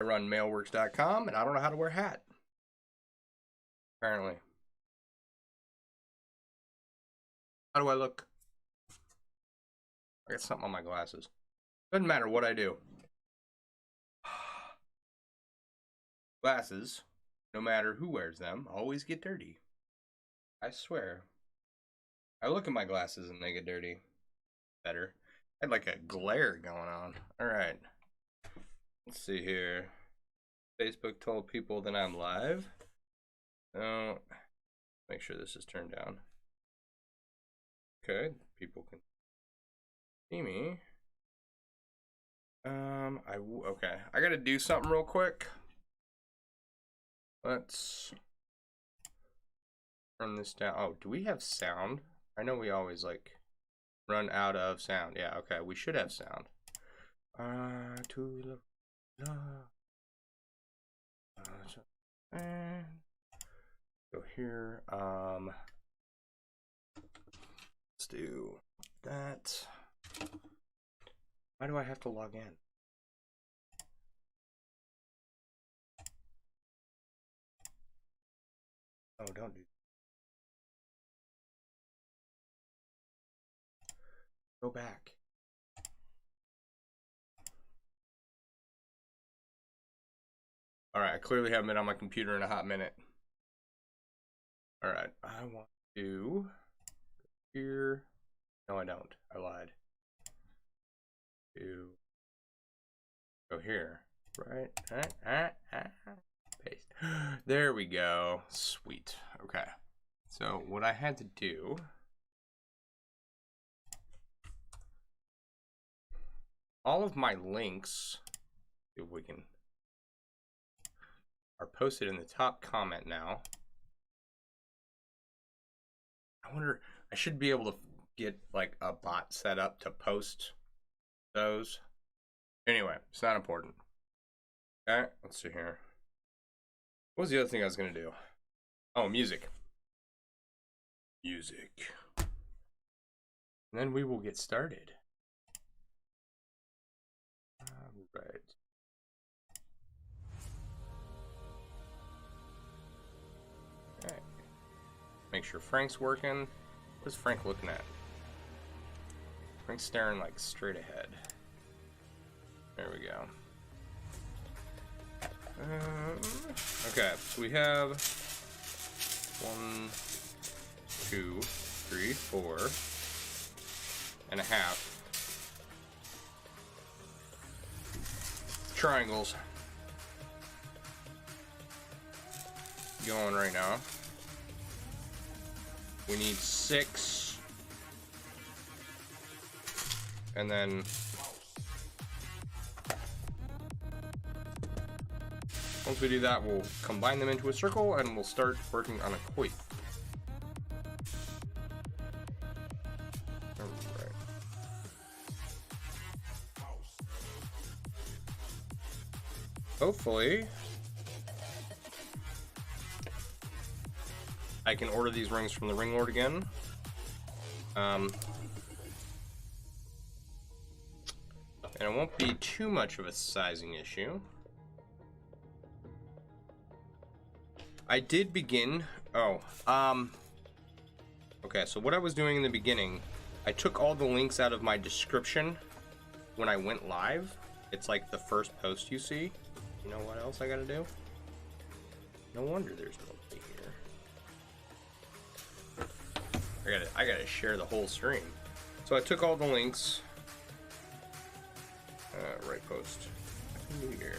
I run MailleWerX.com, and I don't know how to wear a hat. Apparently. How do I look? I got something on my glasses. Doesn't matter what I do. Glasses, no matter who wears them, always get dirty. I swear. I look at my glasses and they get dirty. Better. I had like a glare going on. Alright. Let's see here. Facebook told people that I'm live. No. Make sure this is turned down. Okay. People can see me. Okay. I gotta do something real quick. Let's turn this down. Oh, do we have sound? I know we always like run out of sound. Yeah, okay, we should have sound. Go here. Let's do that. Why do I have to log in? Oh, don't do that. Go back. Alright, I clearly haven't been on my computer in a hot minute. Alright, I want to here. No, I don't. I lied. To go here. Right. Paste. There we go. Sweet. Okay. So what I had to do, all of my links, if we can, are posted in the top comment now. I wonder, I should be able to get like a bot set up to post those. Anyway, it's not important. Okay, let's see here. What was the other thing I was gonna do? Oh, music. Music. And then we will get started. Right. Okay. Make sure Frank's working. What's Frank looking at? Frank's staring like straight ahead. There we go. Okay, so we have 1, 2, 3, 4 and a half triangles going right now. We need 6, and then once we do that, we'll combine them into a circle and we'll start working on a quoit. Alright. Hopefully I can order these rings from the ring lord again. And it won't be too much of a sizing issue. I did begin, okay, so what I was doing in the beginning, I took all the links out of my description when I went live. It's like the first post you see. You know what else I gotta do? No wonder there's nobody here. I gotta share the whole stream. So I took all the links. Right post. New year.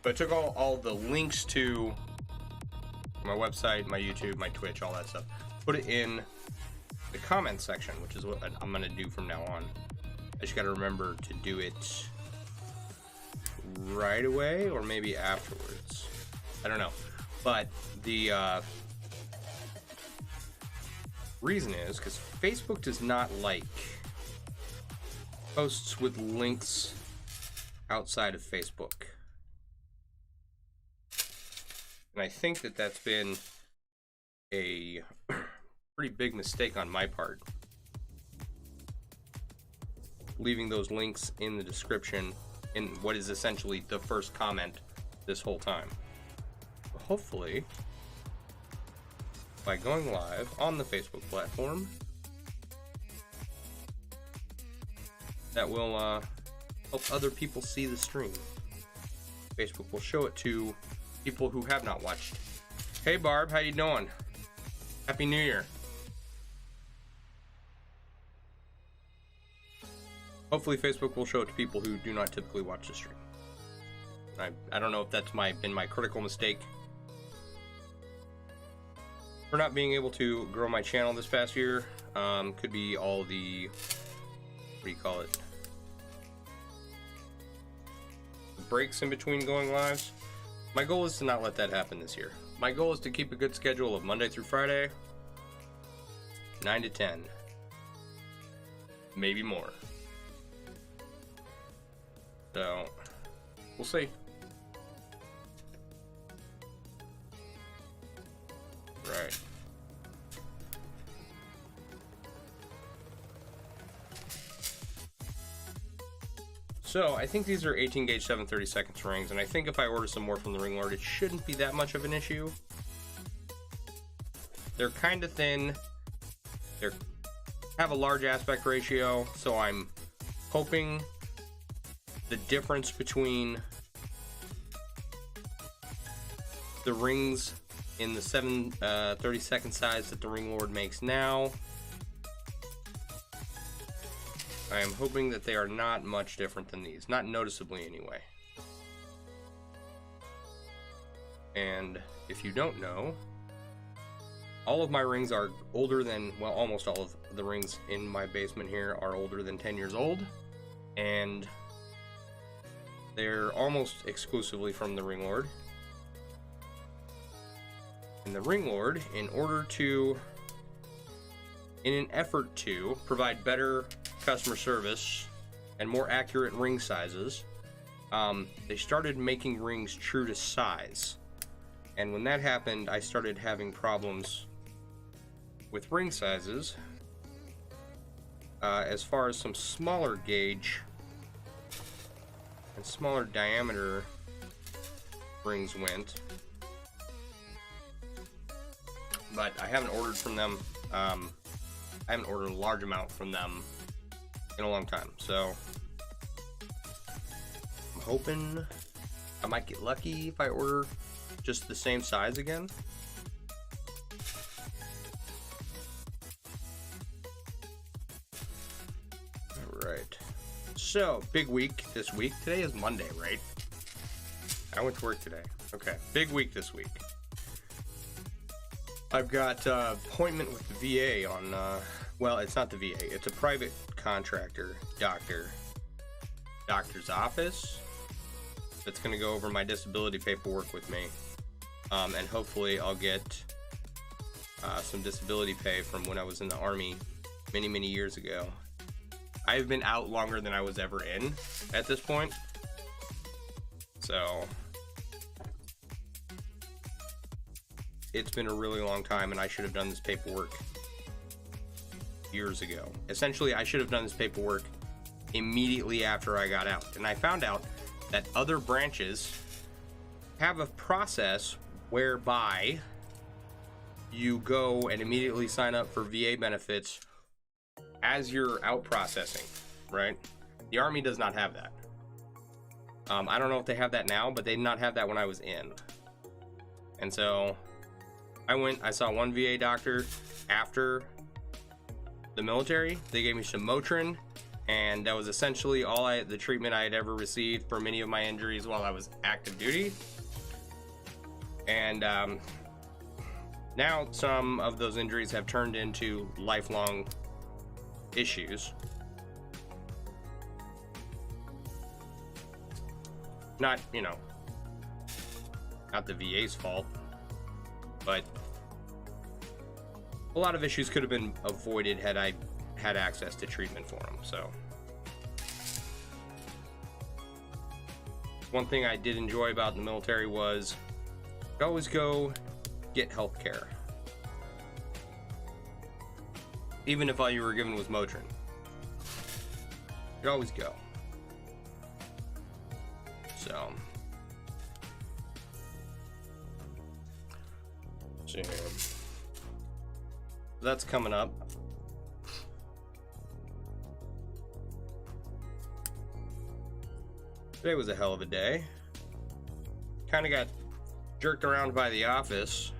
So I took all the links to my website, my YouTube, my Twitch, all that stuff, put it in the comment section, which is what I'm gonna do from now on. I just gotta remember to do it right away or maybe afterwards. I don't know. But the reason is because Facebook does not like posts with links outside of Facebook. And I think that that's been a pretty big mistake on my part. leaving those links in the description in what is essentially the first comment this whole time. Hopefully, by going live on the Facebook platform, that will help other people see the stream. Facebook will show it to people who have not watched. Hey Barb, how you doing? Happy New Year. Hopefully Facebook will show it to people who do not typically watch the stream. I don't know if that's been my critical mistake for not being able to grow my channel this past year. Could be all the, what do you call it? The breaks in between going lives. My goal is to not let that happen this year. My goal is to keep a good schedule of Monday through Friday, 9 to 10. Maybe more. So, we'll see. Right. So, I think these are 18 gauge 7/32 rings, and I think if I order some more from the Ring Lord, it shouldn't be that much of an issue. They're kind of thin. They have a large aspect ratio, so I'm hoping the difference between the rings in the 7/32 size that the Ring Lord makes now, I am hoping that they are not much different than these, not noticeably anyway. And if you don't know, all of my rings are older than, well, almost all of the rings in my basement here are older than 10 years old, and they're almost exclusively from the Ring Lord. And the Ring Lord, in an effort to provide better customer service and more accurate ring sizes, they started making rings true to size. And when that happened, I started having problems with ring sizes as far as some smaller gauge and smaller diameter rings went. But I haven't ordered from them. I haven't ordered a large amount from them in a long time, so I'm hoping I might get lucky if I order just the same size again. Alright, so big week this week. Today is Monday, right? I went to work today. Okay, big week this week. I've got appointment with the VA on, well, it's not the VA, it's a private contractor, doctor's office that's going to go over my disability paperwork with me, and hopefully I'll get some disability pay from when I was in the Army many years ago. I've been out longer than I was ever in at this point, so it's been a really long time, and I should have done this paperwork years ago. Essentially, I should have done this paperwork immediately after I got out. And I found out that other branches have a process whereby you go and immediately sign up for VA benefits as you're out processing, right? The Army does not have that. I don't know if they have that now, but they did not have that when I was in. And so I saw one VA doctor after the military. They gave me some Motrin, and that was essentially the treatment I had ever received for many of my injuries while I was active duty. And now some of those injuries have turned into lifelong issues. Not, not the VA's fault, but a lot of issues could have been avoided had I had access to treatment for them. So one thing I did enjoy about the military was you always go get health care, even if all you were given was Motrin. could always go. So that's coming up. Today was a hell of a day. Kind of got jerked around by the office.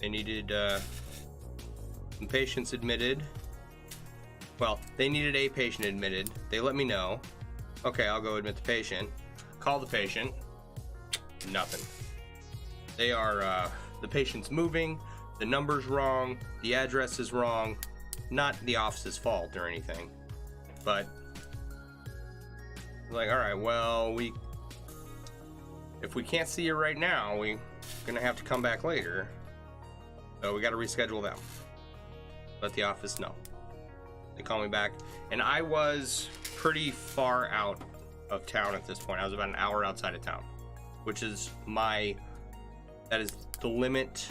They needed some patients admitted. Well, they needed a patient admitted. They let me know. Okay, I'll go admit the patient. Call the patient. Nothing. They are, the patient's moving, the number's wrong, the address is wrong. Not the office's fault or anything. But, like, alright, well, if we can't see you right now, we're gonna have to come back later. So we gotta reschedule them. Let the office know. They call me back, and I was pretty far out of town at this point. I was about an hour outside of town, which is that is the limit.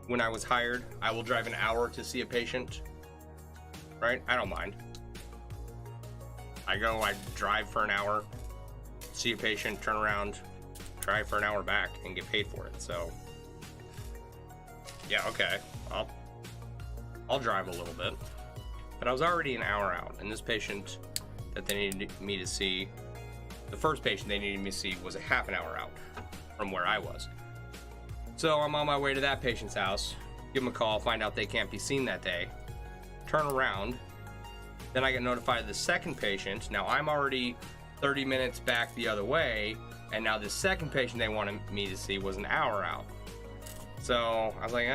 When I was hired, I will drive an hour to see a patient, right? I don't mind. I drive for an hour, see a patient, turn around, drive for an hour back, and get paid for it. So, yeah, okay, I'll drive a little bit. But I was already an hour out, and this patient that they needed me to see, the first patient they needed me to see was a half an hour out from where I was. So I'm on my way to that patient's house, give them a call, find out they can't be seen that day, turn around, then I get notified of the second patient. Now I'm already 30 minutes back the other way, and now the second patient they wanted me to see was an hour out. So I was like,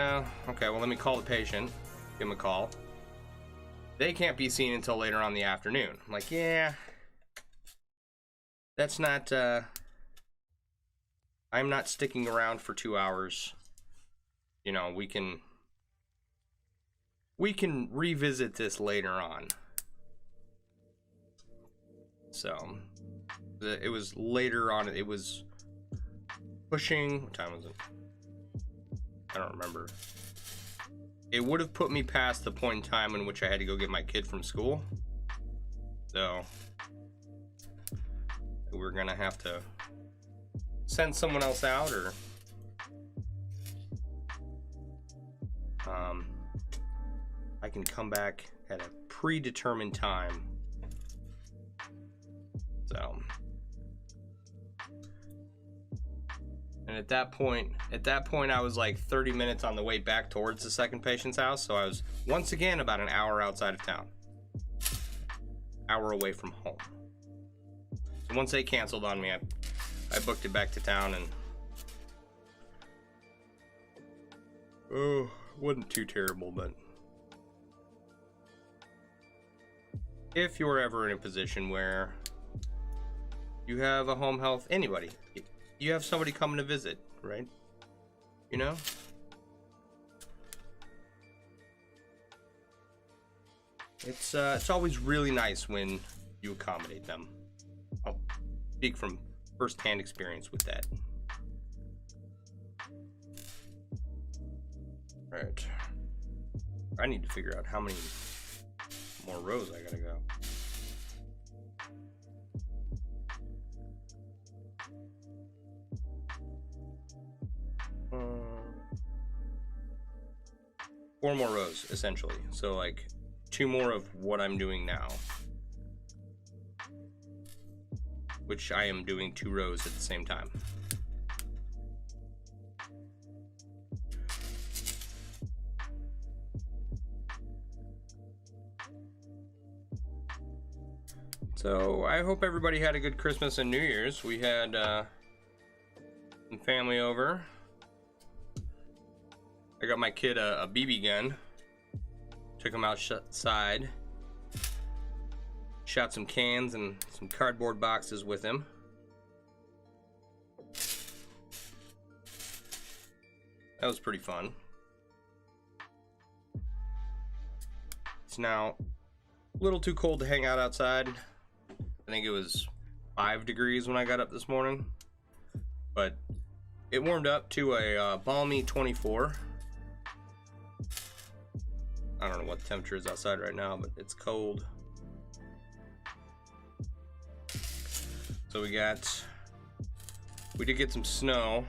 okay, well, let me call the patient, give him a call. They can't be seen until later on in the afternoon. I'm like, yeah, that's not, I'm not sticking around for 2 hours. You know, we can revisit this later on. So, it was later on, it was pushing, what time was it? I don't remember. It would have put me past the point in time in which I had to go get my kid from school. So, we're gonna have to send someone else out, or I can come back at a predetermined time. So, and at that point I was like 30 minutes on the way back towards the second patient's house, so I was once again about an hour outside of town, hour away from home. So once they canceled on me, I booked it back to town, and oh, wasn't too terrible. But if you're ever in a position where you have a home health, anybody, you have somebody coming to visit, right? You know? It's always really nice when you accommodate them. I'll speak from first-hand experience with that. Right. I need to figure out how many more rows I gotta go. Four more rows, essentially. So, like, 2 more of what I'm doing now, which I am doing 2 rows at the same time. So I hope everybody had a good Christmas and New Year's. We had some family over. I got my kid a BB gun. Took him outside. Shot some cans and some cardboard boxes with him. That was pretty fun. It's now a little too cold to hang out outside. I think it was 5 degrees when I got up this morning, but it warmed up to a balmy 24. I don't know what the temperature is outside right now, but it's cold. So we did get some snow,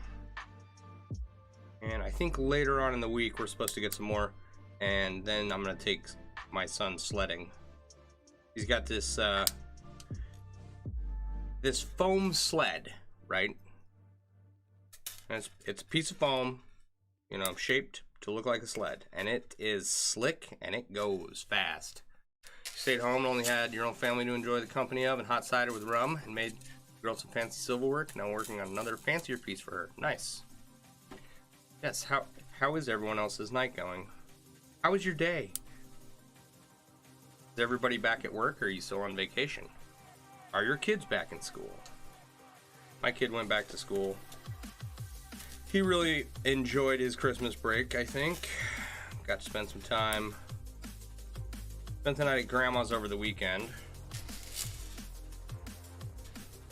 and I think later on in the week we're supposed to get some more, and then I'm gonna take my son sledding. He's got this this foam sled, right? And it's a piece of foam, you know, shaped to look like a sled, and it is slick and it goes fast. You stayed home and only had your own family to enjoy the company of, and hot cider with rum, and made the girl some fancy silverware. Now working on another fancier piece for her. Nice. Yes. How is everyone else's night going? How was your day? Is everybody back at work, or are you still on vacation? Are your kids back in school? My kid went back to school. He really enjoyed his Christmas break, I think. Got to spend some time. Spent the night at Grandma's over the weekend.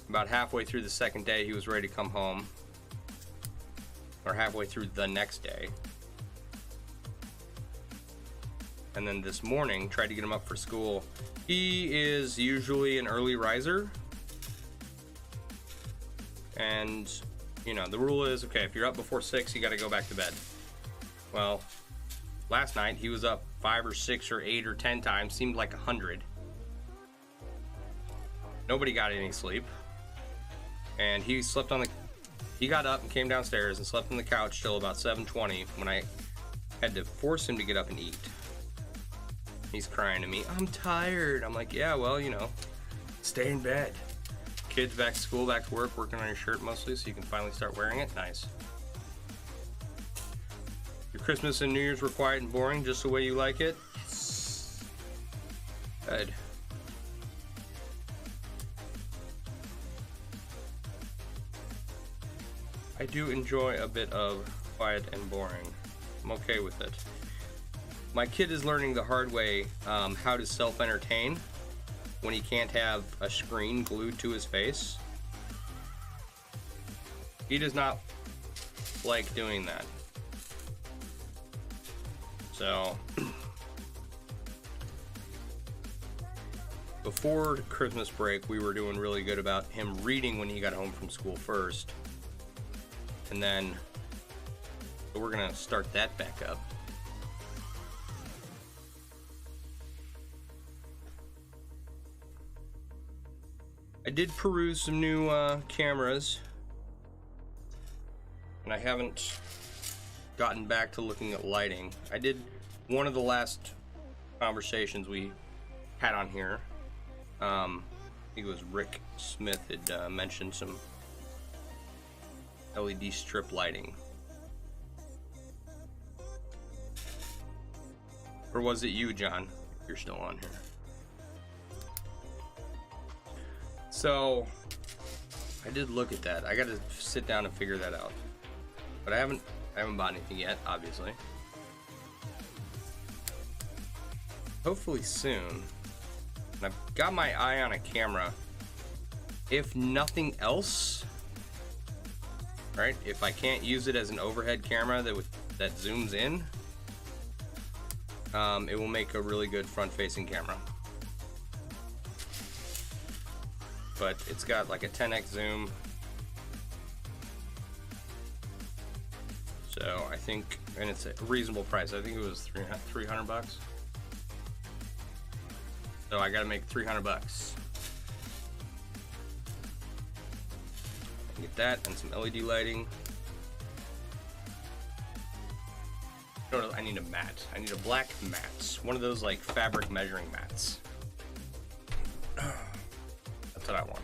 About halfway through the second day, he was ready to come home. Or halfway through the next day. And then this morning, tried to get him up for school. He is usually an early riser. And, you know, the rule is, okay, if you're up before 6, you got to go back to bed. Well, last night, he was up 5 or 6 or 8 or 10 times. Seemed like 100. Nobody got any sleep. And he slept on the... He got up and came downstairs and slept on the couch till about 7:20 when I had to force him to get up and eat. He's crying to me, I'm tired. I'm like, yeah, well, you know, stay in bed. Kids back to school, back to work, working on your shirt mostly so you can finally start wearing it. Nice. Your Christmas and New Year's were quiet and boring, just the way you like it? Yes. Good. I do enjoy a bit of quiet and boring. I'm okay with it. My kid is learning the hard way how to self-entertain when he can't have a screen glued to his face. He does not like doing that. So, before Christmas break, we were doing really good about him reading when he got home from school first. And then, so we're gonna start that back up. I did peruse some new cameras, and I haven't gotten back to looking at lighting. I did one of the last conversations we had on here. I think it was Rick Smith had mentioned some LED strip lighting. Or was it you, John? If you're still on here. So, I did look at that. I gotta sit down and figure that out. But I haven't bought anything yet, obviously. Hopefully soon. And I've got my eye on a camera. If nothing else, right? If I can't use it as an overhead camera that zooms in, it will make a really good front-facing camera. But it's got like a 10x zoom. So I think, and it's a reasonable price. I think it was $300. So I gotta make $300. Get that and some LED lighting. I need a mat. I need a black mat. One of those like fabric measuring mats. That's what I want.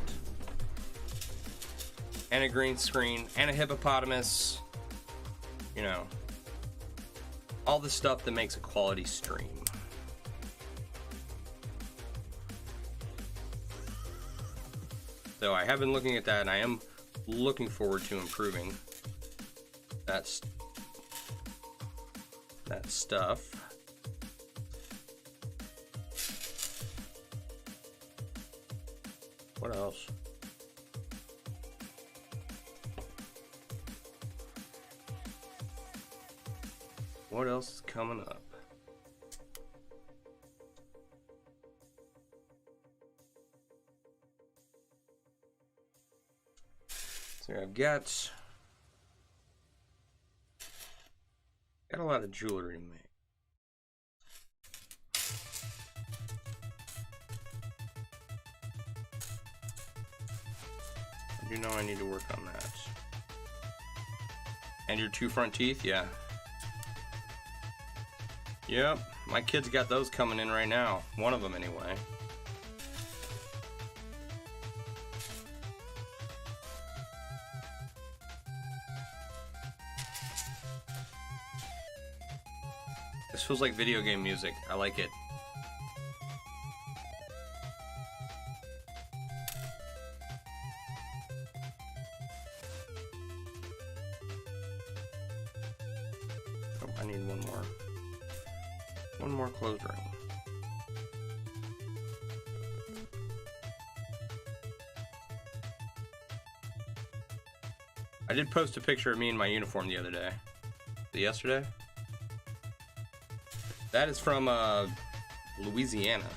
And a green screen and a hippopotamus. You know, all the stuff that makes a quality stream. So I have been looking at that, and I am looking forward to improving that stuff. What else? What else is coming up? So I've got a lot of jewelry to make. I do know I need to work on that. And your 2 front teeth, yeah. Yep, my kid's got those coming in right now. One of them anyway. This feels like video game music. I like it. Oh, I need one more. One more closed ring. I did post a picture of me in my uniform the other day. Yesterday? That is from Louisiana.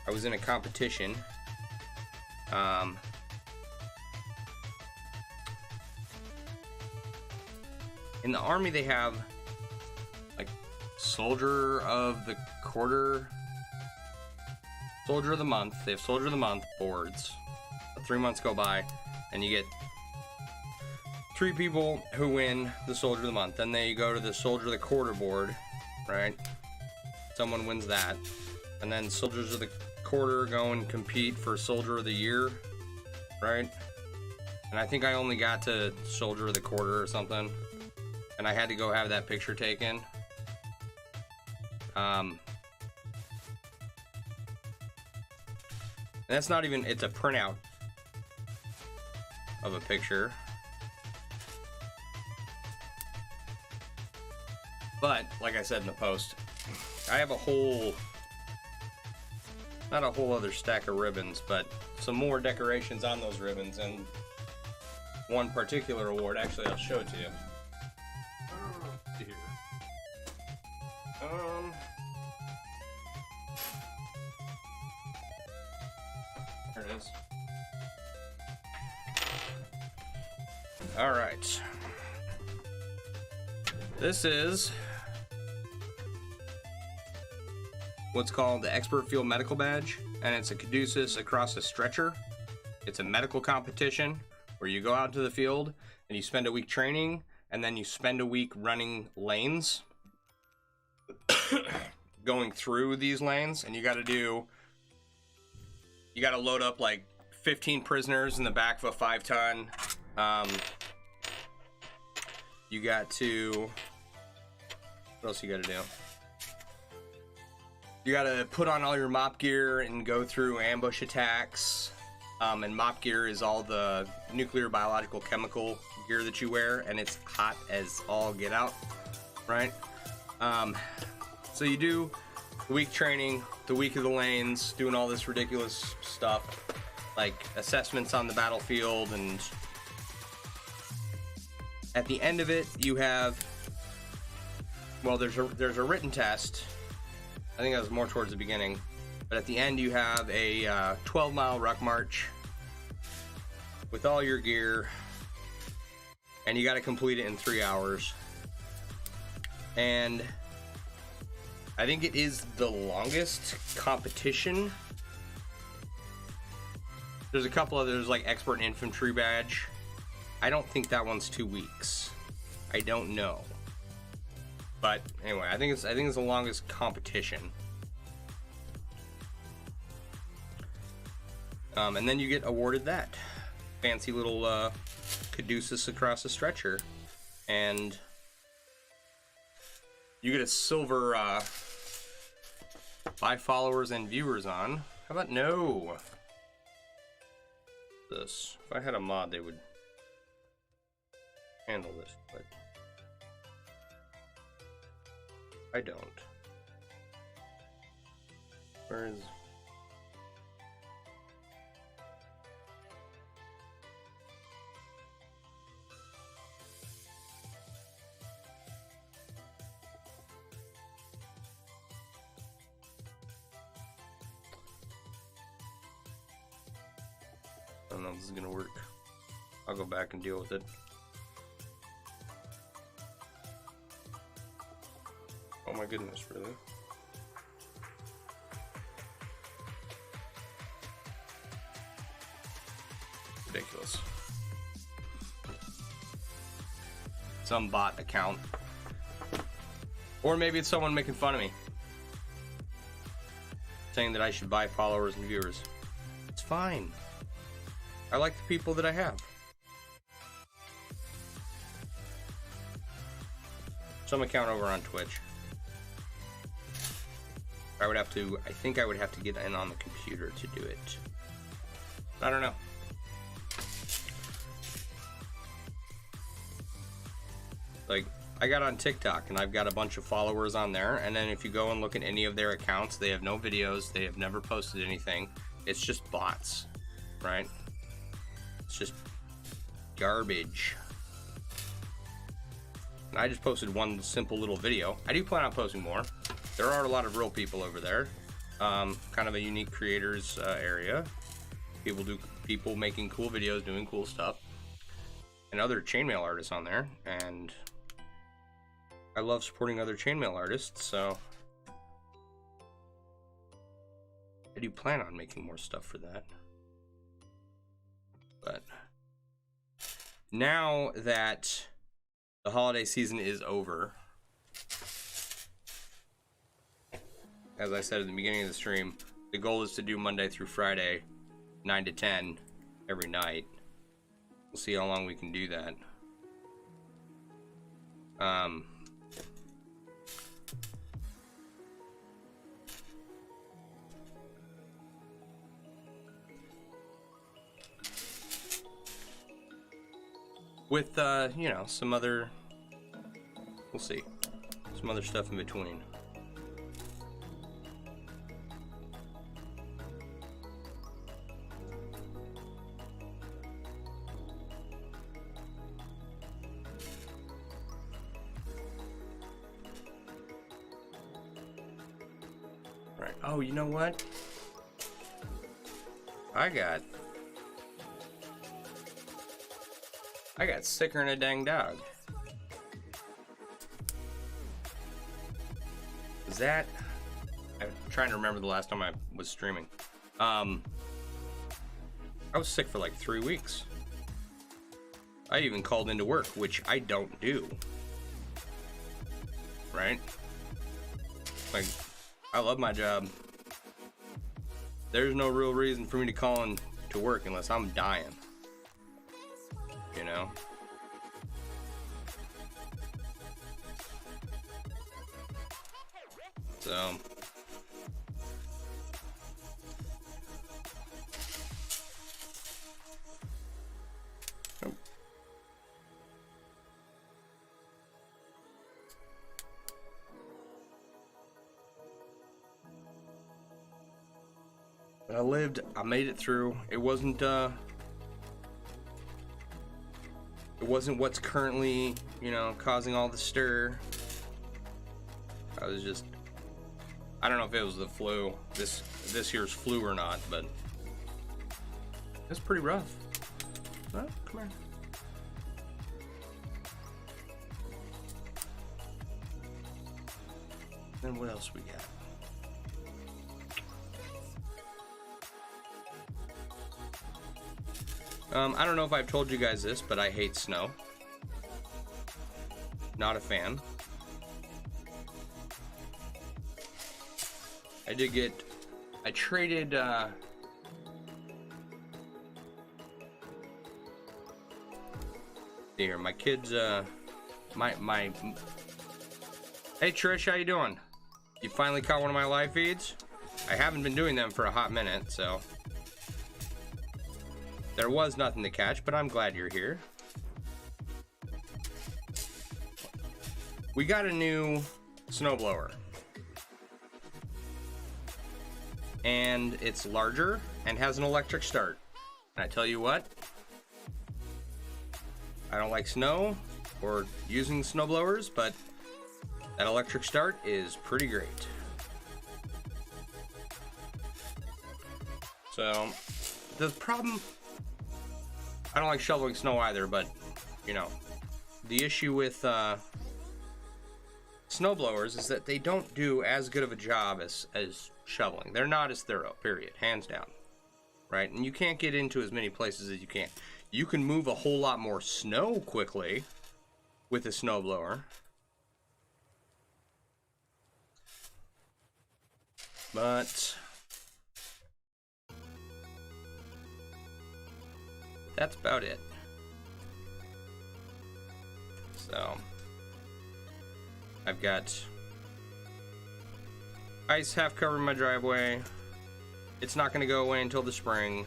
I was in a competition. In the Army they have like Soldier of the Quarter, Soldier of the Month. They have Soldier of the Month boards. 3 months go by and you get 3 people who win the Soldier of the Month. Then they go to the Soldier of the Quarter board, right? Someone wins that. And then Soldiers of the Quarter go and compete for Soldier of the Year, right? And I think I only got to Soldier of the Quarter or something. And I had to go have that picture taken. And that's not even, it's a printout of a picture. But, like I said in the post, I have a whole, not a whole other stack of ribbons, but some more decorations on those ribbons, and one particular award, actually I'll show it to you. Here. There it is. All right. This is what's called the Expert Field Medical Badge, and it's a caduceus across a stretcher. It's a medical competition where you go out to the field and you spend a week training, and then you spend a week running lanes, going through these lanes, and you got to load up like 15 prisoners in the back of a 5-ton. You got to, what else you got to do? You got to put on all your mop gear and go through ambush attacks. And mop gear is all the nuclear, biological, chemical gear that you wear, and it's hot as all get out, right? So you do the week training, the week of the lanes, doing all this ridiculous stuff, like assessments on the battlefield, and at the end of it, you have, well, there's a written test. I think that was more towards the beginning. But at the end, you have a 12-mile ruck march with all your gear, and you got to complete it in 3 hours. And I think it is the longest competition. There's a couple others, like Expert Infantry Badge. I don't think that one's 2 weeks. I don't know. But anyway, I think it's the longest competition. And then you get awarded that fancy little caduceus across a stretcher, and you get a silver buy followers and viewers on. How about no? This. If I had a mod, they would handle this, but I don't. Where is? don't know if this is gonna work. I'll go back and deal with it. Oh my goodness, really? Ridiculous. Some bot account. Or maybe it's someone making fun of me, saying that I should buy followers and viewers. It's fine. I like the people that I have. Some account over on Twitch. I think I would have to get in on the computer to do it. I don't know. Like, I got on TikTok and I've got a bunch of followers on there, and then if you go and look at any of their accounts, they have no videos, they have never posted anything. It's just bots, right? It's just garbage. And I just posted one simple little video. I do plan on posting more. There are a lot of real people over there. Kind of a unique creators area. People making cool videos, doing cool stuff. And other chainmail artists on there, and I love supporting other chainmail artists, so I do plan on making more stuff for that. But now that the holiday season is over, as I said at the beginning of the stream, the goal is to do Monday through Friday, 9 to 10 every night. We'll see how long we can do that. With, you know, some other, we'll see, some other stuff in between. Right. Oh, you know what? I got sicker than a dang dog. Is that? I'm trying to remember the last time I was streaming. I was sick for like 3 weeks. I even called into work, which I don't do. Right? Like, I love my job. There's no real reason for me to call in to work unless I'm dying. You know? So but I lived, I made it through. It wasn't what's currently, you know, causing all the stir. I was just, I don't know if it was the flu, this year's flu or not, but it's pretty rough. Oh, come here. Then what else we got? I don't know if I've told you guys this, but I hate snow. Not a fan. I traded, here, my kids, hey Trish, how you doing? You finally caught one of my live feeds? I haven't been doing them for a hot minute, so there was nothing to catch, but I'm glad you're here. We got a new snowblower. And it's larger and has an electric start. And I tell you what, I don't like snow or using snowblowers, but that electric start is pretty great. So the problem I don't like shoveling snow either, but, you know, the issue with snowblowers is that they don't do as good of a job as shoveling. They're not as thorough, period, hands down, right? And you can't get into as many places as you can. You can move a whole lot more snow quickly with a snowblower, but that's about it. So I've got ice half covering my driveway. It's not going to go away until the spring.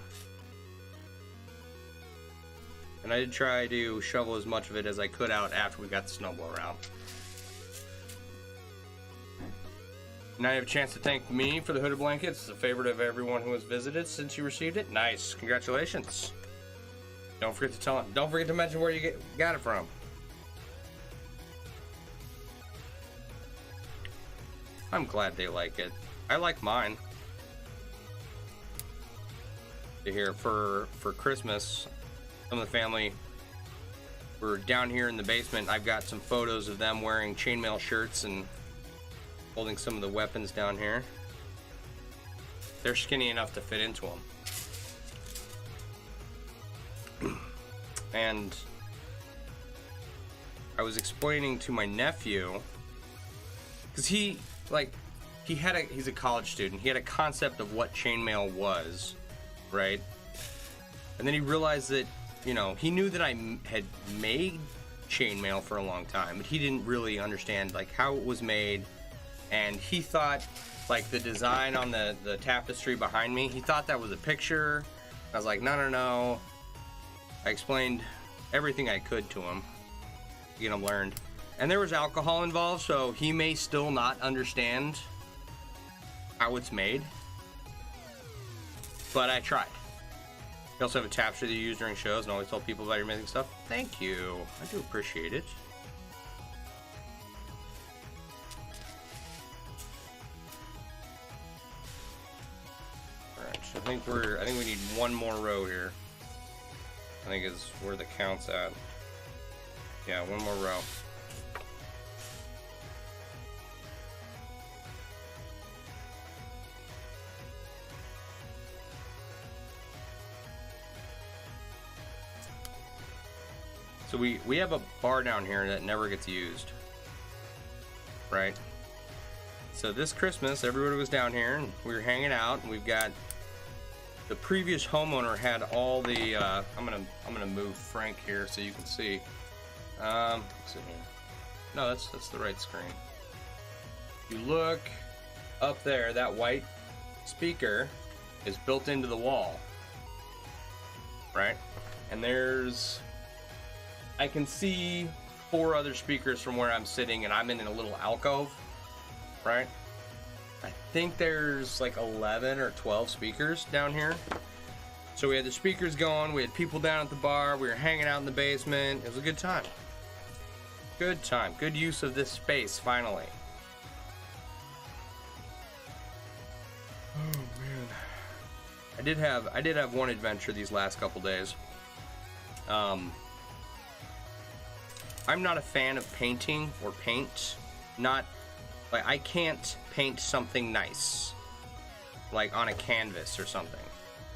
And I did try to shovel as much of it as I could out after we got the snowblower out. Now you have a chance to thank me for the hooded blankets. It's a favorite of everyone who has visited since you received it. Nice. Congratulations. Don't forget to tell them. Don't forget to mention where you got it from. I'm glad they like it. I like mine. Here for Christmas, some of the family were down here in the basement. I've got some photos of them wearing chainmail shirts and holding some of the weapons down here. They're skinny enough to fit into them. And I was explaining to my nephew, because he's a college student. He had a concept of what chainmail was, right? And then he realized that, you know, he knew that I had made chainmail for a long time, but he didn't really understand like how it was made. And he thought like the design on the tapestry behind me, he thought that was a picture. I was like, no. I explained everything I could to him to get him learned. And there was alcohol involved, so he may still not understand how it's made. But I tried. You also have a tapestry that you use during shows and always tell people about your amazing stuff. Thank you. I do appreciate it. Alright, so I think we need one more row here. I think is where the count's at. Yeah, one more row. So we have a bar down here that never gets used, right? So this Christmas, everybody was down here and we were hanging out, and we've got the previous homeowner had all the. I'm gonna move Frank here so you can see. What's in here? No, that's the right screen. You look up there. That white speaker is built into the wall, right? And I can see 4 other speakers from where I'm sitting, and I'm in a little alcove, right? I think there's like 11 or 12 speakers down here. So we had the speakers going, we had people down at the bar, we were hanging out in the basement. It was a good time. Good time. Good use of this space, finally. Oh man. I did have one adventure these last couple days. I'm not a fan of painting or paint. Not like I can't paint something nice like on a canvas or something,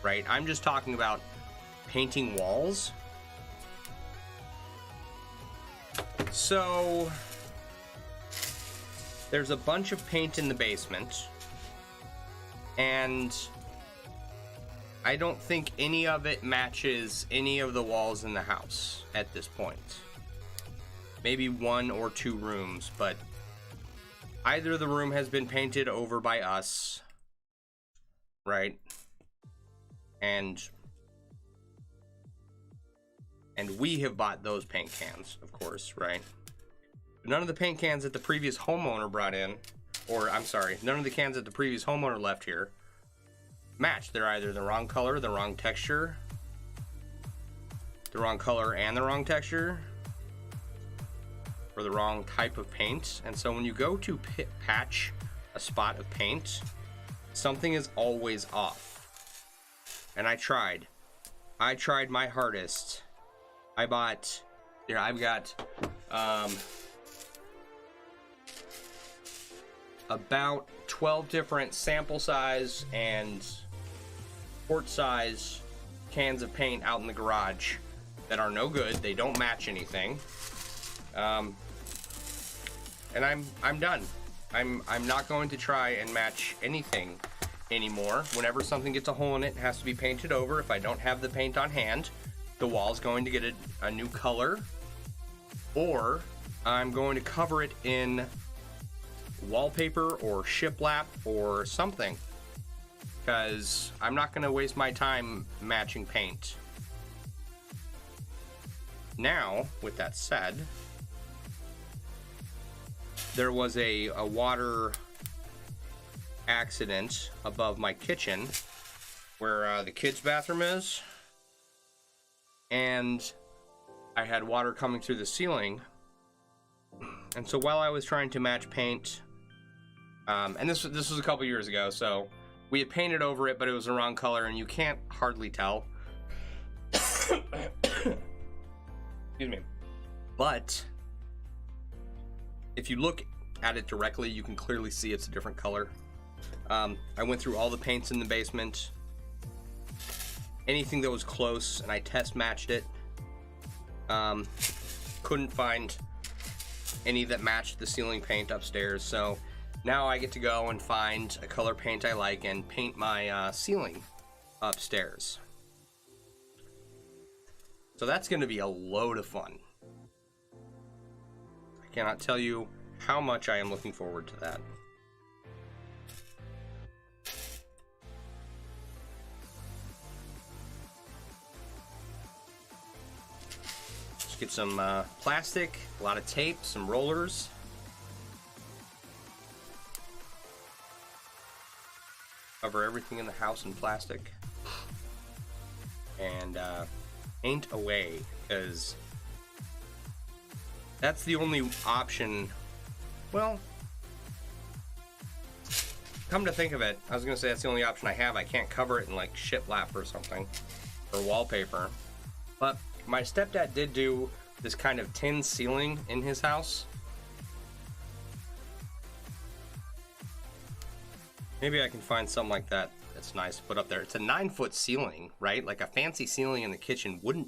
right? I'm just talking about painting walls. So there's a bunch of paint in the basement, and I don't think any of it matches any of the walls in the house at this point. Maybe 1 or 2 rooms, but either the room has been painted over by us, right? And we have bought those paint cans, of course, right? But none of the paint cans that the previous homeowner brought in, or I'm sorry, none of the cans that the previous homeowner left here match. They're either the wrong color, the wrong texture, the wrong color and the wrong texture, or the wrong type of paint. And so when you go to patch a spot of paint, something is always off. And I tried I tried my hardest. I bought, here, I've got about 12 different sample size and quart size cans of paint out in the garage that are no good. They don't match anything. And I'm done. I'm not going to try and match anything anymore. Whenever something gets a hole in it, it has to be painted over. If I don't have the paint on hand, the wall's going to get a new color, or I'm going to cover it in wallpaper or shiplap or something, because I'm not going to waste my time matching paint. Now, with that said, there was a water accident above my kitchen where the kids' bathroom is, and I had water coming through the ceiling. And so while I was trying to match paint, and this was a couple years ago, so we had painted over it, but it was the wrong color, and you can't hardly tell. Excuse me. But if you look at it directly, you can clearly see it's a different color. I went through all the paints in the basement, anything that was close, and I test matched it. Couldn't find any that matched the ceiling paint upstairs, so now I get to go and find a color paint I like and paint my ceiling upstairs. So that's going to be a load of fun. I cannot tell you how much I am looking forward to that. Just get some plastic, a lot of tape, some rollers. Cover everything in the house in plastic. And paint away, because that's the only option. Well, come to think of it, I was gonna say that's the only option I have. I can't cover it in like shiplap or something, or wallpaper. But my stepdad did do this kind of tin ceiling in his house. Maybe I can find something like that that's nice to put up there. It's a 9-foot ceiling, right? Like a fancy ceiling in the kitchen wouldn't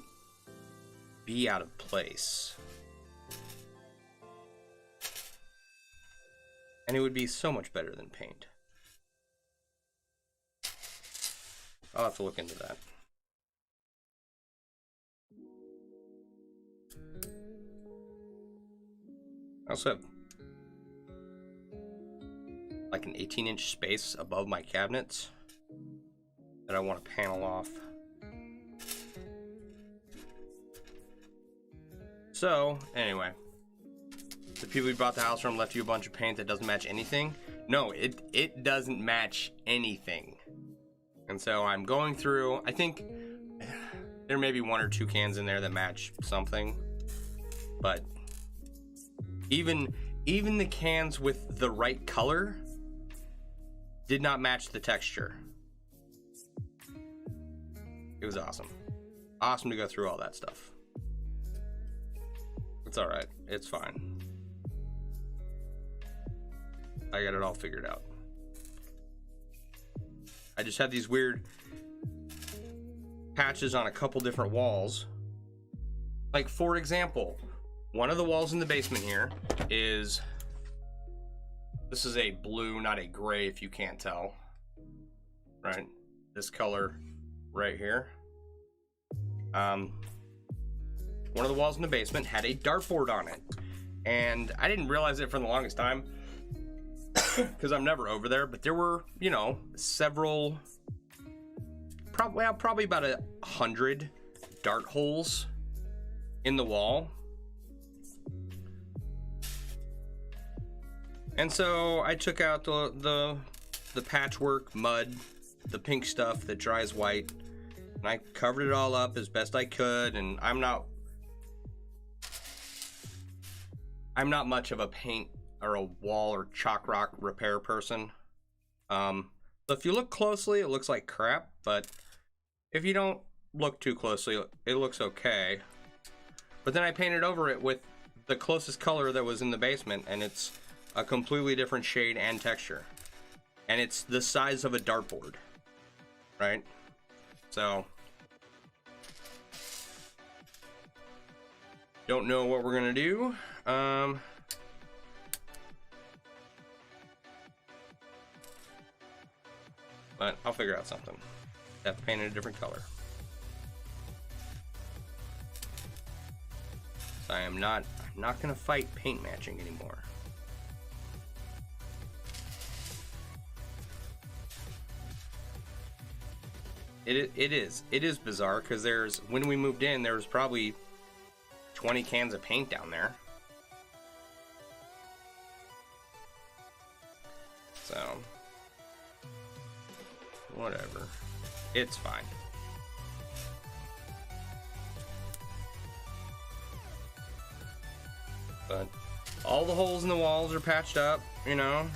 be out of place. And it would be so much better than paint. I'll have to look into that. I also have like an 18-inch space above my cabinets that I want to panel off. So, anyway, the people who bought the house from left you a bunch of paint that doesn't match anything. No, it doesn't match anything. And so I'm going through, I think there may be 1 or 2 cans in there that match something, but even the cans with the right color did not match the texture. It was awesome. Awesome to go through all that stuff. It's alright. It's fine. I got it all figured out. I just had these weird patches on a couple different walls. Like, for example, one of the walls in the basement here is... This is a blue, not a gray, if you can't tell. Right? This color right here. One of the walls in the basement had a dartboard on it. And I didn't realize it for the longest time, because I'm never over there, but there were, you know, several, probably about 100 dart holes in the wall. And so I took out the patchwork mud, the pink stuff that dries white, and I covered it all up as best I could. And I'm not much of a paint or a wall or chalk rock repair person. So if you look closely, it looks like crap, but if you don't look too closely. It looks okay. But then I painted over it with the closest color that was in the basement, and it's a completely different shade and texture. And it's the size of a dartboard, right? So, don't know what we're gonna do. But I'll figure out something. Have to paint it a different color. So I'm not gonna fight paint matching anymore. It is bizarre, because when we moved in, there was probably 20 cans of paint down there. So whatever, it's fine. But all the holes in the walls are patched up, you know.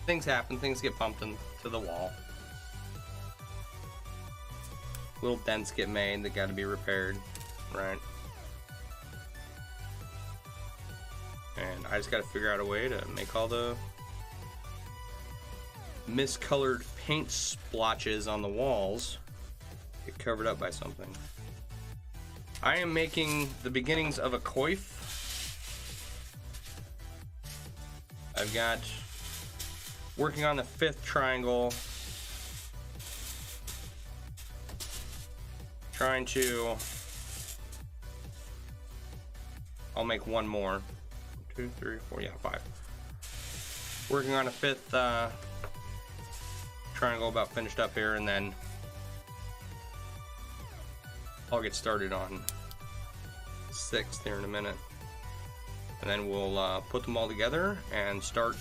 Things happen, things get pumped into the wall. Little dents get made that gotta be repaired, right? And I just gotta figure out a way to make all the miscolored paint splotches on the walls get covered up by something. I am making the beginnings of a coif. I've got working on the 5th triangle, trying to, I'll make one more, 2, 3, 4, yeah, 5. Working on a 5th triangle, about finished up here, and then I'll get started on 6th here in a minute. And then we'll put them all together and start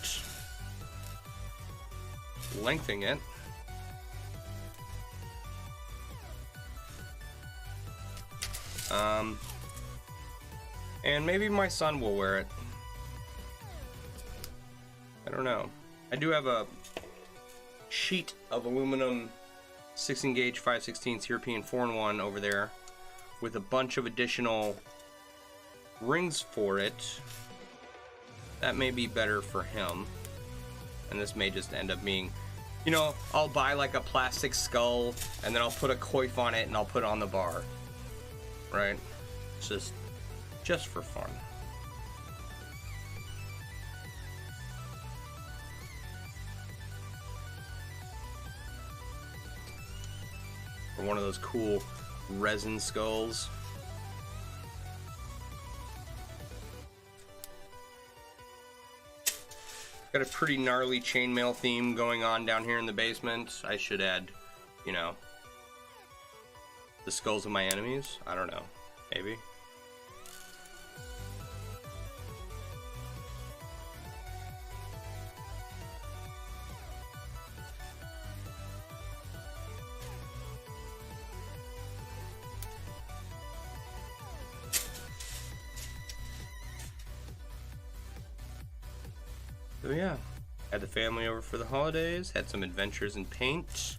lengthening it. And maybe my son will wear it. I don't know. I do have a sheet of aluminum 16 gauge 5/16 European 4-in-1 over there with a bunch of additional rings for it. That may be better for him, and this may just end up being, you know, I'll buy like a plastic skull and then I'll put a coif on it and I'll put it on the bar, right? It's just for fun. Or one of those cool resin skulls. Got a pretty gnarly chainmail theme going on down here in the basement. I should add, you know, the skulls of my enemies. I don't know. Maybe. So yeah, had the family over for the holidays, had some adventures in paint.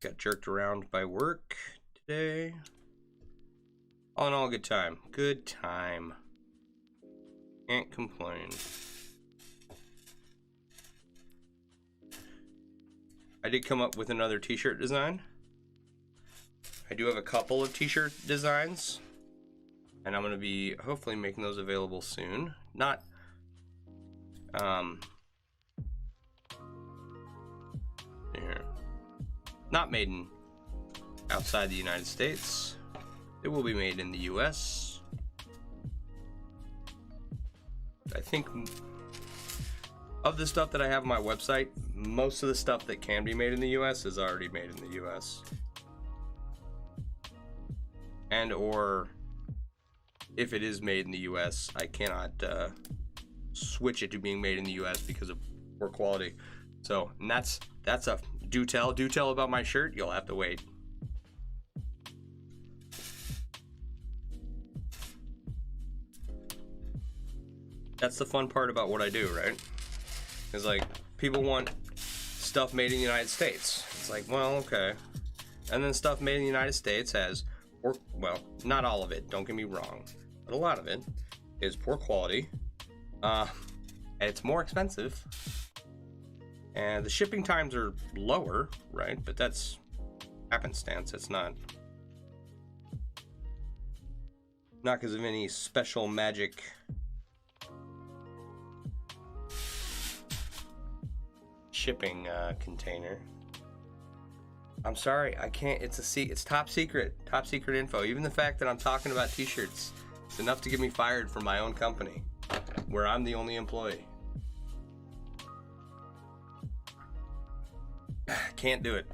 Got jerked around by work today. All in all, good time. Good time. Can't complain. I did come up with another t-shirt design. I do have a couple of t-shirt designs, and I'm going to be hopefully making those available soon. Not not made in outside the United States. It will be made in the US. I think of the stuff that I have on my website, most of the stuff that can be made in the US is already made in the US. And or if it is made in the US, I cannot switch it to being made in the US because of poor quality. So, and that's a do tell about my shirt. You'll have to wait. That's the fun part about what I do, right? It's like, people want stuff made in the United States. It's like, well, okay. And then stuff made in the United States has, well, not all of it, don't get me wrong, but a lot of it is poor quality. It's more expensive. And the shipping times are lower, right? But that's happenstance. It's not because of any special magic shipping container. I'm sorry, I can't. It's top secret info. Even the fact that I'm talking about t-shirts, it's enough to get me fired from my own company, where I'm the only employee. Can't do it.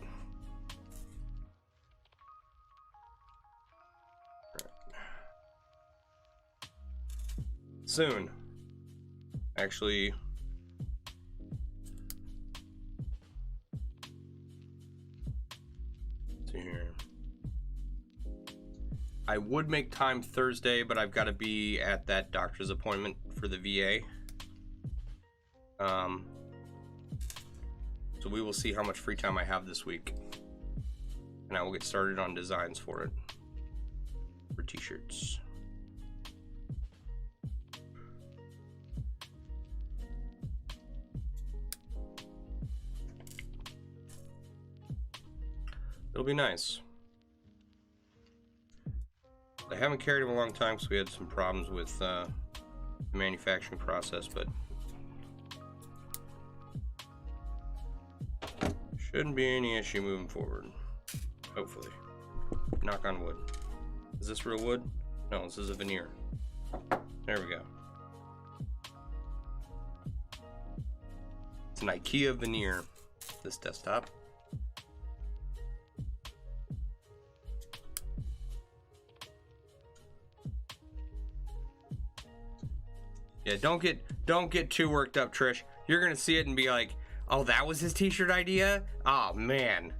Soon. Actually, let's see here. I would make time Thursday, but I've got to be at that doctor's appointment for the VA. So we will see how much free time I have this week, and I will get started on designs for it, for t-shirts. It'll be nice. I haven't carried them a long time because we had some problems with the manufacturing process, but shouldn't be any issue moving forward. Hopefully. Knock on wood. Is this real wood? No, this is a veneer. There we go. It's an IKEA veneer, this desktop. Yeah, don't get too worked up, Trish. You're gonna see it and be like, oh, that was his t-shirt idea? Oh, man.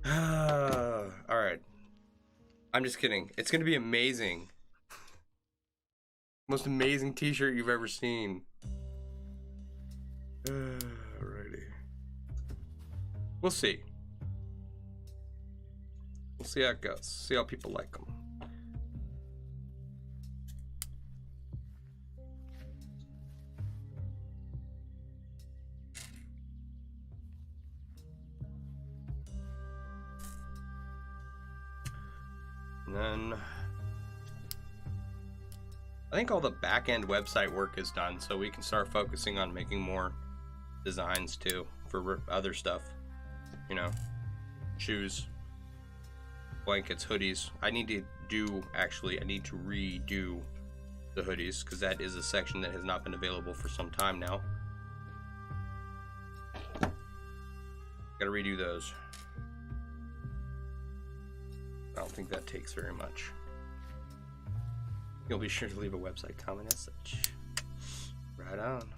Alright. I'm just kidding. It's gonna be amazing. Most amazing t-shirt you've ever seen. Alrighty. We'll see. We'll see how it goes. See how people like them. And then I think all the back-end website work is done, so we can start focusing on making more designs too for other stuff. You know, shoes, blankets, hoodies. I need to redo the hoodies because that is a section that has not been available for some time now. Gotta redo those. I don't think that takes very much. You'll be sure to leave a website comment as such. Right on.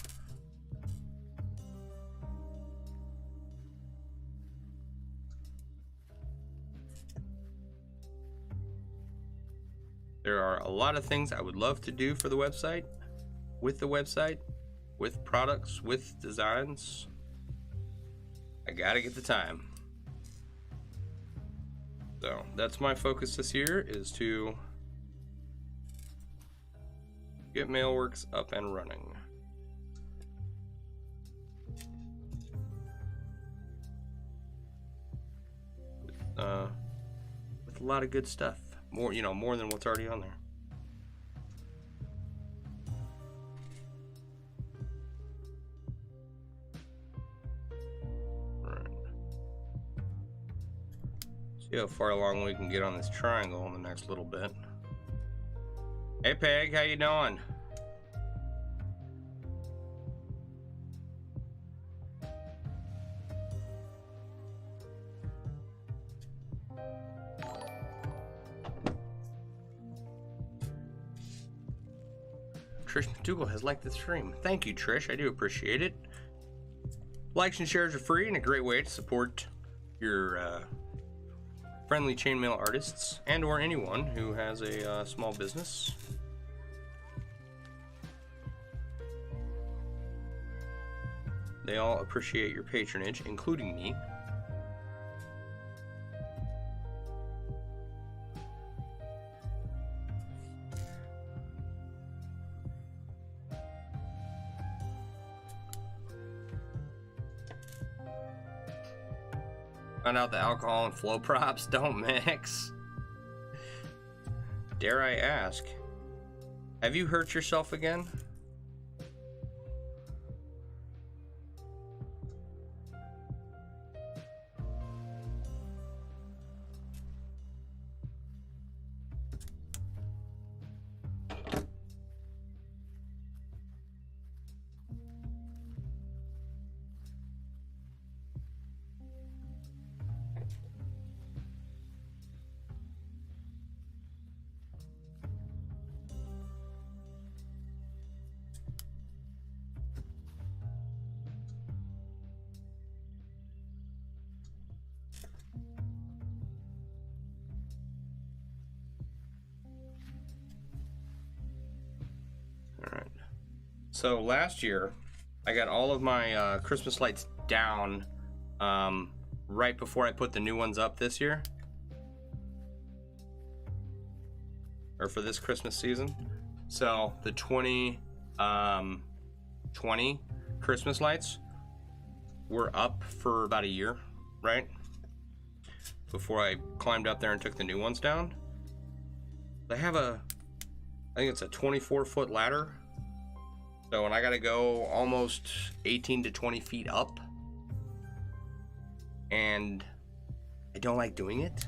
There are a lot of things I would love to do for the website, with products, with designs. I gotta get the time. So that's my focus this year, is to get MailleWerX up and running. With a lot of good stuff. More than what's already on there. See how far along we can get on this triangle in the next little bit. Hey Peg, how you doing? Trish McDougal has liked the stream. Thank you, Trish. I do appreciate it. Likes and shares are free and a great way to support your friendly chainmail artists and or anyone who has a small business. They all appreciate your patronage, including me. Found out the alcohol and flow props don't mix. Dare I ask, have you hurt yourself again? Alright. So last year, I got all of my Christmas lights down right before I put the new ones up this year. Or for this Christmas season. So the 2020 Christmas lights were up for about a year, right? Before I climbed up there and took the new ones down. I have I think it's a 24-foot ladder. So, and I gotta go almost 18 to 20 feet up. And I don't like doing it.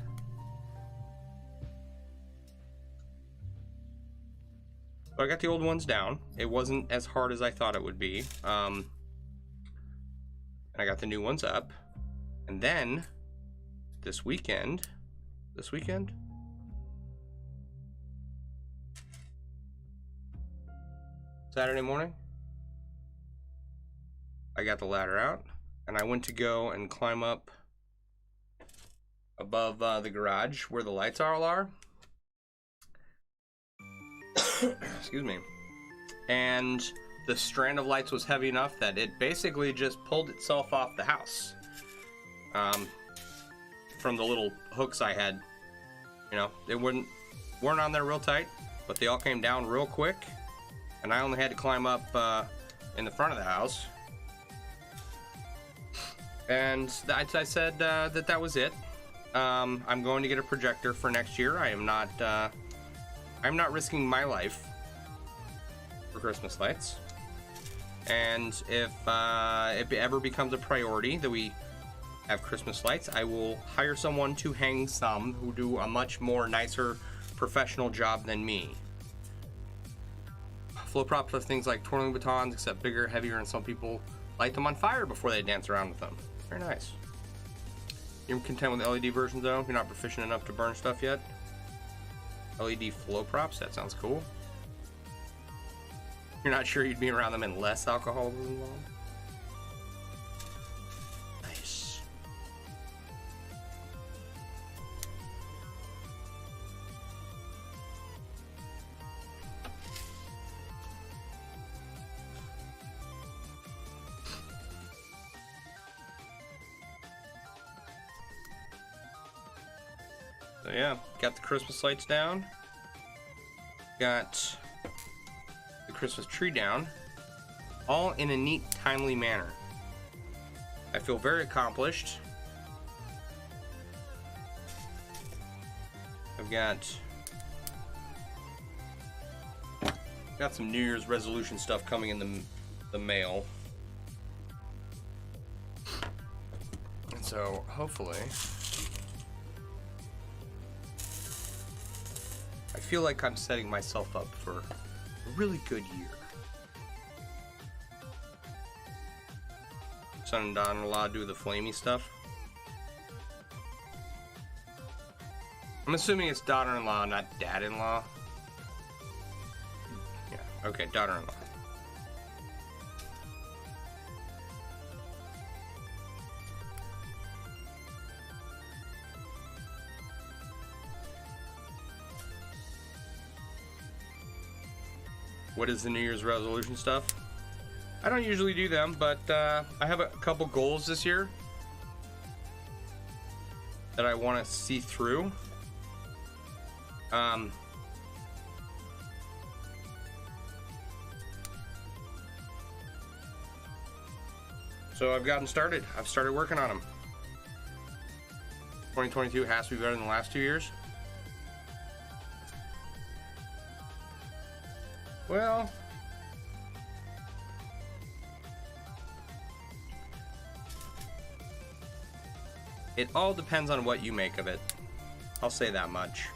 So I got the old ones down. It wasn't as hard as I thought it would be. And I got the new ones up. And then, this weekend, Saturday morning, I got the ladder out and I went to go and climb up above the garage where the lights all are. Excuse me. And the strand of lights was heavy enough that it basically just pulled itself off the house. From the little hooks I had. You know, they weren't on there real tight, but they all came down real quick. And I only had to climb up in the front of the house. And I said that was it. I'm going to get a projector for next year. I'm not risking my life for Christmas lights. And if it ever becomes a priority that we have Christmas lights, I will hire someone to hang some who do a much more nicer professional job than me. Flow props are things like twirling batons, except bigger, heavier, and some people light them on fire before they dance around with them. Very nice. You're content with the LED versions though? You're not proficient enough to burn stuff yet? LED flow props? That sounds cool. You're not sure you'd be around them unless alcohol was involved? Nice. So yeah, got the Christmas lights down. Got the Christmas tree down. All in a neat, timely manner. I feel very accomplished. I've got some New Year's resolution stuff coming in the mail. And so hopefully I feel like I'm setting myself up for a really good year. Son and daughter-in-law do the flamey stuff. I'm assuming it's daughter-in-law, not dad-in-law. Yeah, okay, daughter-in-law. What is the New Year's resolution stuff? I don't usually do them, but I have a couple goals this year that I want to see through. So I've gotten started. I've started working on them. 2022 has to be better than the last 2 years. Well, it all depends on what you make of it. I'll say that much.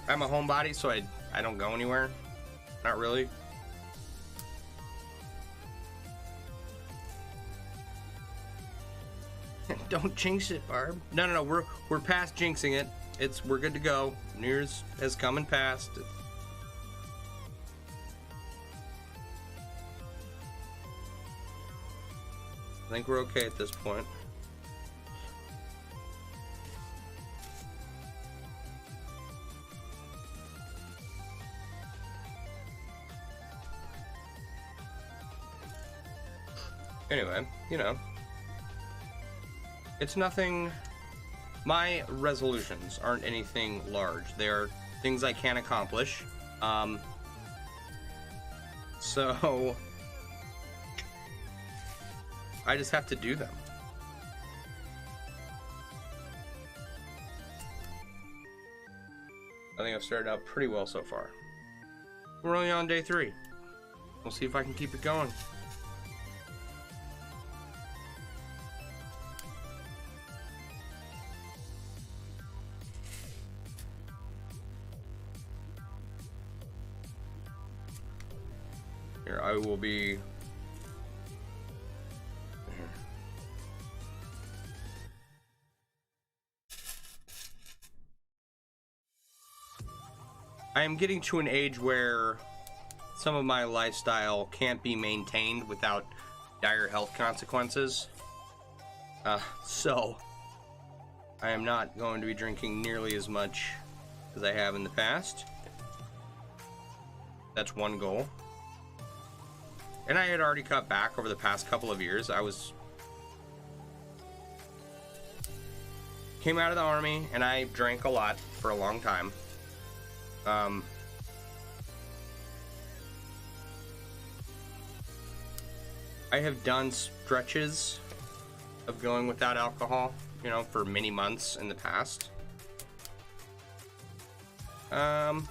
I'm a homebody, so I don't go anywhere. Not really. Don't jinx it, Barb. No. We're past jinxing it. We're good to go. New Year's has come and passed. I think we're okay at this point. Anyway, you know, it's nothing. My resolutions aren't anything large. They're things I can accomplish. So I just have to do them. I think I've started out pretty well so far. We're only on day 3. We'll see if I can keep it going. Here, I will be... I am getting to an age where some of my lifestyle can't be maintained without dire health consequences. So I am not going to be drinking nearly as much as I have in the past. That's one goal. And I had already cut back over the past couple of years. Came out of the army and I drank a lot for a long time. I have done stretches of going without alcohol, you know, for many months in the past. And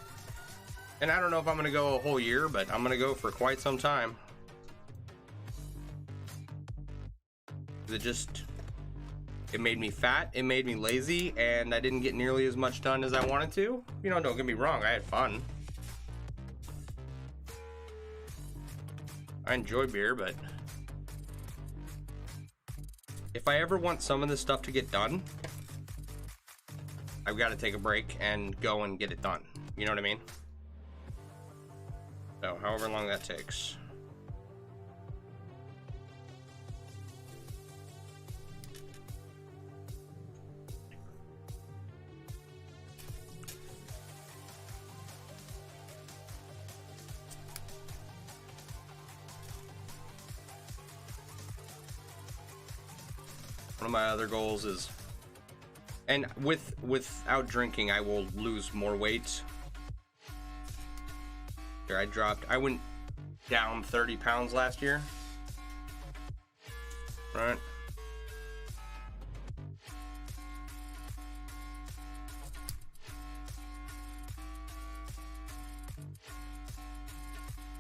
I don't know if I'm gonna go a whole year, but I'm gonna go for quite some time. It made me fat, it made me lazy, and I didn't get nearly as much done as I wanted to. You know, don't get me wrong, I had fun. I enjoy beer, but if I ever want some of this stuff to get done, I've got to take a break and go and get it done. You know what I mean? So, however long that takes. One of my other goals is, and without drinking, I will lose more weight. Here, I went down 30 pounds last year. Right?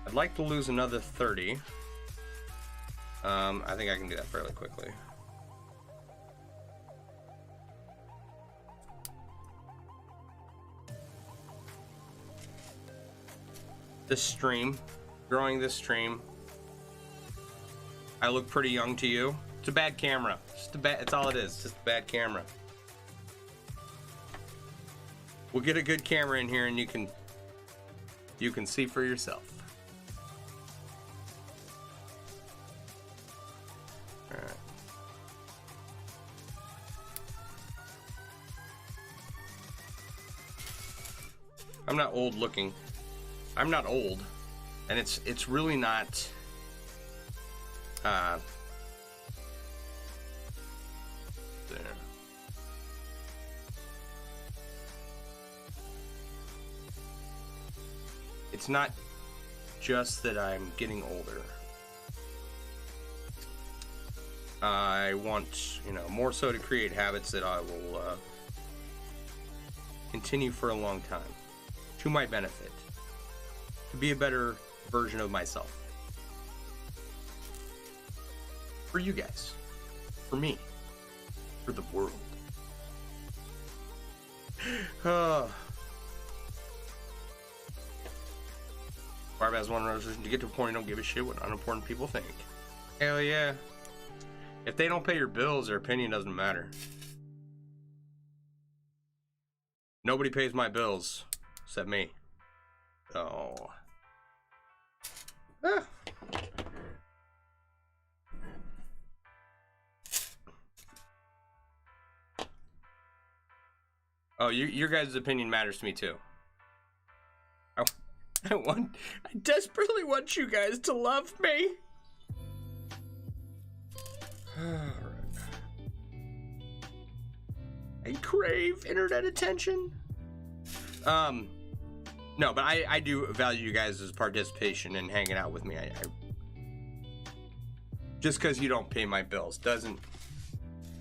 I'd like to lose another 30. I think I can do that fairly quickly. This stream, growing this stream, I look pretty young to you. It's a bad camera. It's all it is. Just a bad camera. We'll get a good camera in here, and you can see for yourself. All right. I'm not old looking. I'm not old, and it's really not. There. It's not just that I'm getting older. I want, you know, more so to create habits that I will continue for a long time, to my benefit, to be a better version of myself. For you guys, for me, for the world. Barb has one resolution: to get to a point you don't give a shit what unimportant people think. Hell yeah. If they don't pay your bills, their opinion doesn't matter. Nobody pays my bills except me. Oh. Ah. Oh, your guys' opinion matters to me too. I desperately want you guys to love me. Alright. I crave internet attention. No, but I do value you guys' participation and hanging out with me. I just because you don't pay my bills doesn't.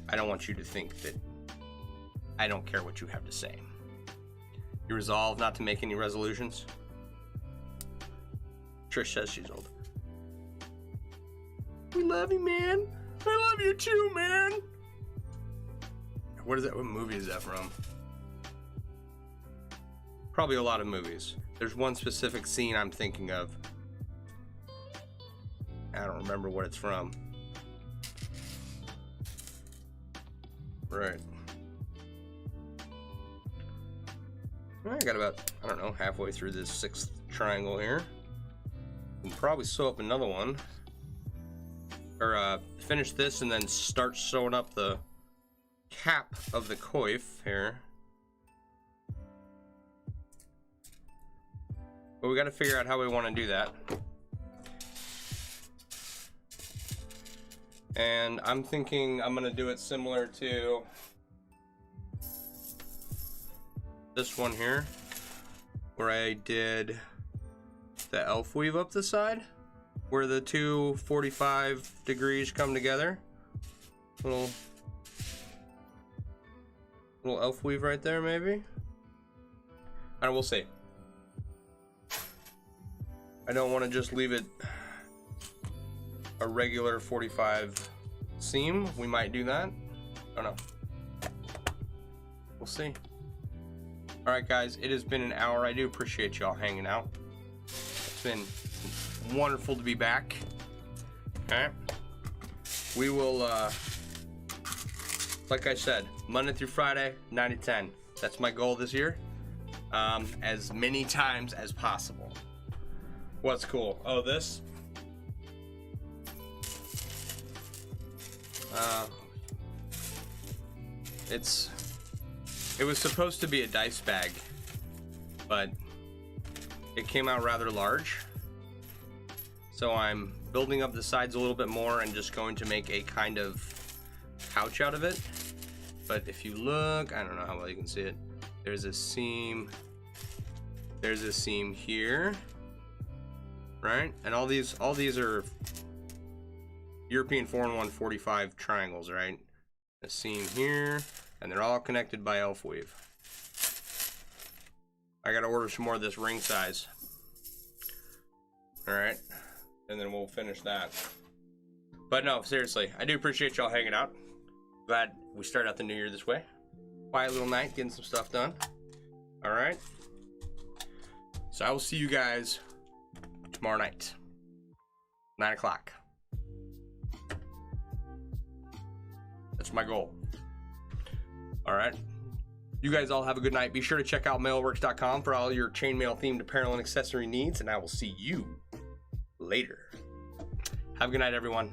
I don't want you to think that I don't care what you have to say. You resolve not to make any resolutions? Trish says she's old. We love you, man. I love you too, man. What is that? What movie is that from? Probably a lot of movies. There's one specific scene I'm thinking of. I don't remember what it's from. Right. I got about, I don't know, halfway through this 6th triangle here. Can probably sew up another one. Or finish this and then start sewing up the cap of the coif here. But we got to figure out how we want to do that. And I'm thinking I'm going to do it similar to this one here, where I did the elf weave up the side, where the two 45 degrees come together. Little elf weave right there, maybe. And we'll see. I don't want to just leave it a regular 45 seam. We might do that. I don't know. We'll see. Alright guys, it has been an hour. I do appreciate y'all hanging out. It's been wonderful to be back. Okay. We will, like I said, Monday through Friday, 9 to 10. That's my goal this year. As many times as possible. What's cool? Oh, this? It was supposed to be a dice bag, but it came out rather large. So I'm building up the sides a little bit more and just going to make a kind of pouch out of it. But if you look, I don't know how well you can see it. There's a seam. There's a seam here, right? And all these are European 4-in-1 45 triangles, right? A seam here, and they're all connected by elf weave. I gotta order some more of this ring size. All right, and then we'll finish that. But no, seriously, I do appreciate y'all hanging out. Glad we start out the new year this way. Quiet little night, getting some stuff done. All right. So I will see you guys tomorrow night, 9 o'clock. That's my goal. All right. You guys all have a good night. Be sure to check out MailleWerX.com for all your chainmail themed apparel and accessory needs, and I will see you later. Have a good night, everyone.